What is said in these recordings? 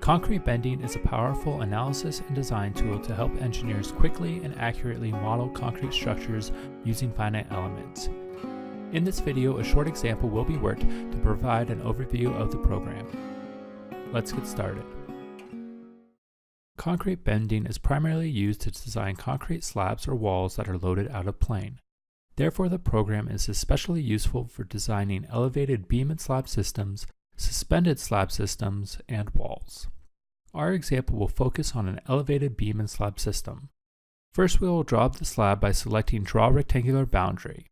ConcreteBending is a powerful analysis and design tool to help engineers quickly and accurately model concrete structures using finite elements. In this video, a short example will be worked to provide an overview of the program. Let's get started. ConcreteBending is primarily used to design concrete slabs or walls that are loaded out of plane. Therefore, the program is especially useful for designing elevated beam and slab systems, suspended slab systems, and walls. Our example will focus on an elevated beam and slab system. First, we will draw up the slab by selecting Draw Rectangular Boundary.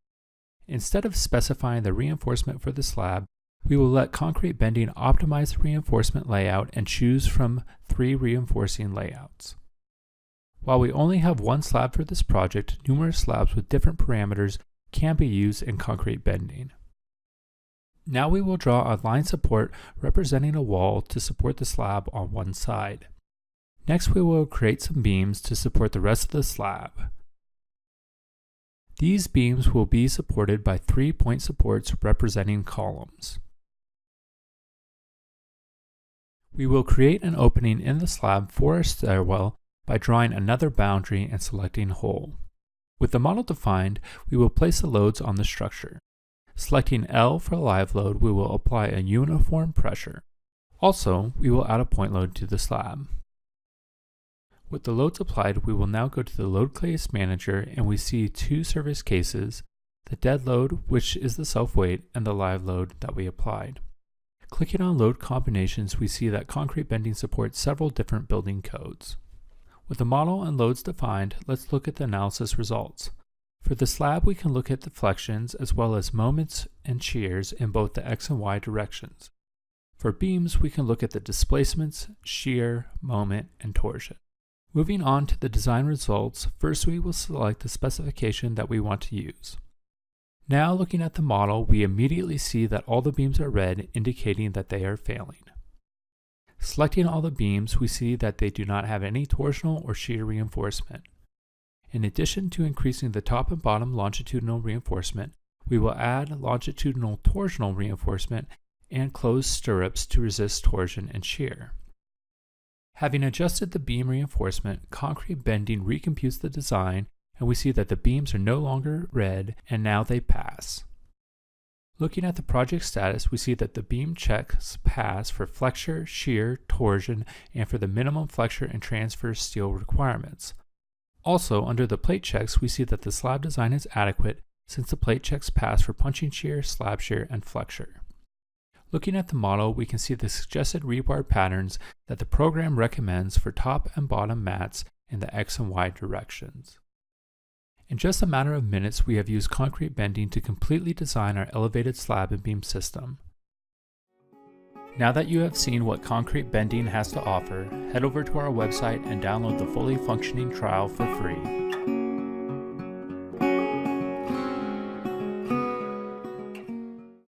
Instead of specifying the reinforcement for the slab, we will let ConcreteBending optimize the reinforcement layout and choose from 3 reinforcing layouts. While we only have one slab for this project, numerous slabs with different parameters can be used in ConcreteBending. Now we will draw a line support representing a wall to support the slab on one side. Next, we will create some beams to support the rest of the slab. These beams will be supported by 3 point supports representing columns. We will create an opening in the slab for a stairwell by drawing another boundary and selecting Hole. With the model defined, we will place the loads on the structure. Selecting L for live load, we will apply a uniform pressure. Also, we will add a point load to the slab. With the loads applied, we will now go to the Load Case Manager and we see 2 service cases, the dead load, which is the self-weight, and the live load that we applied. Clicking on Load Combinations, we see that ConcreteBending supports several different building codes. With the model and loads defined, let's look at the analysis results. For the slab, we can look at deflections as well as moments and shears in both the X and Y directions. For beams, we can look at the displacements, shear, moment, and torsion. Moving on to the design results, first we will select the specification that we want to use. Now looking at the model, we immediately see that all the beams are red, indicating that they are failing. Selecting all the beams, we see that they do not have any torsional or shear reinforcement. In addition to increasing the top and bottom longitudinal reinforcement, we will add longitudinal torsional reinforcement and closed stirrups to resist torsion and shear. Having adjusted the beam reinforcement, ConcreteBending recomputes the design, and we see that the beams are no longer red and now they pass. Looking at the project status, we see that the beam checks pass for flexure, shear, torsion, and for the minimum flexure and transfer steel requirements. Also, under the plate checks, we see that the slab design is adequate since the plate checks pass for punching shear, slab shear, and flexure. Looking at the model, we can see the suggested rebar patterns that the program recommends for top and bottom mats in the X and Y directions. In just a matter of minutes, we have used ConcreteBending to completely design our elevated slab and beam system. Now that you have seen what ConcreteBending has to offer, head over to our website and download the fully functioning trial for free.